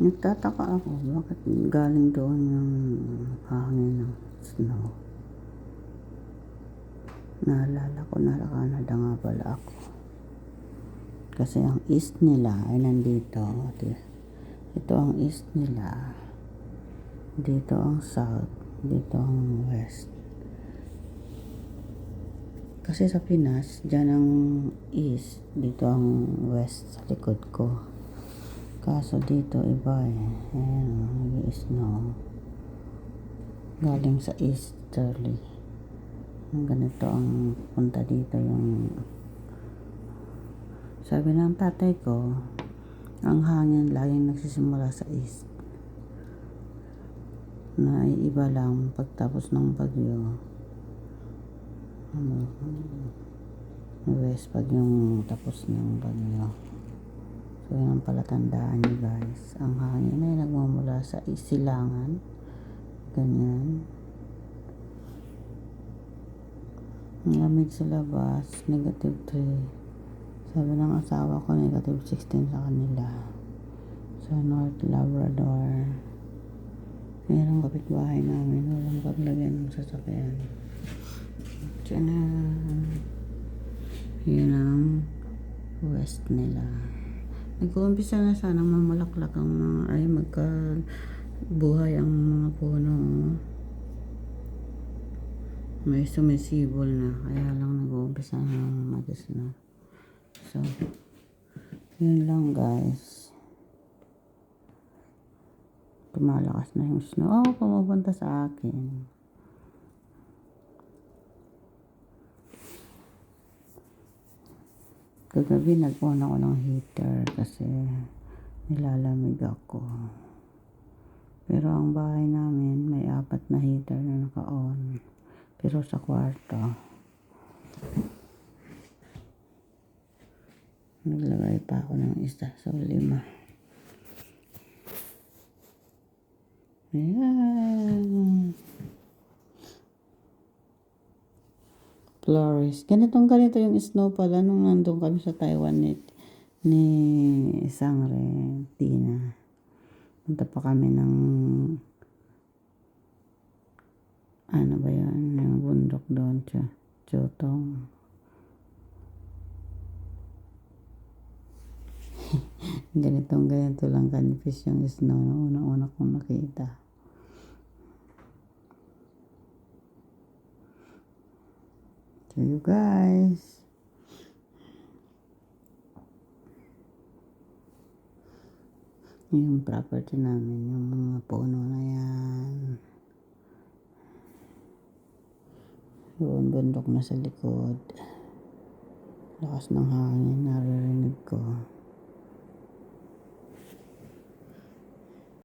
Nagtataka ako, bakit galing doon yung hangin ng snow. Naalala ko, nasa Canada nga pala ako. Kasi ang east nila ay nandito. Ito ang east nila. Dito ang south. Dito ang west. Kasi sa Pinas, dyan ang east. Dito ang west sa likod ko. Kaso dito iba eh. Ayan, snow. Galing sa easterly. Ganito ang punta dito yung sabi ng tatay ko, ang hangin laging nagsisimula sa east. Naiiba lang pagtapos ng bagyo. West pag yung tapos ng bagyo. So yan ang palatandaan nyo guys. Ang hangin ay nagmumula sa silangan. Ganyan. Ang lamig sa labas, negative 3. Sabi ng asawa ko, negative 16 sa kanila. Sa North Labrador. Yan ang kapitbahay namin. Walang paglagyan ng sasakyan. Tiyanan. Yan ang west nila. Nag-uumpisa na sanang mamulaklak ang mga, ay magkabuhay ang mga puno. May sumisibol na. Kaya lang nag-uumpisa na magis na. So, yun lang guys. Tumalakas na yung snow. Oh, pumupunta sa akin. Kagabi nag-on ako ng heater kasi nilalamig ako. Pero ang bahay namin may 4 na heater na naka-on. Pero sa kwarto, naglagay pa ako ng isa. So 5. Ayan. Flores. Ganito yung snow pala nung nandun kami sa Taiwan ni Sangre, Tina. Punta pa kami ng ano ba yan? Yung bundok doon. Chotong. Ganito lang kanipis yung snow na una-una kong nakita. So you guys, yung property namin, yung mga puno na yan. Yung bundok na sa likod. Lakas ng hangin na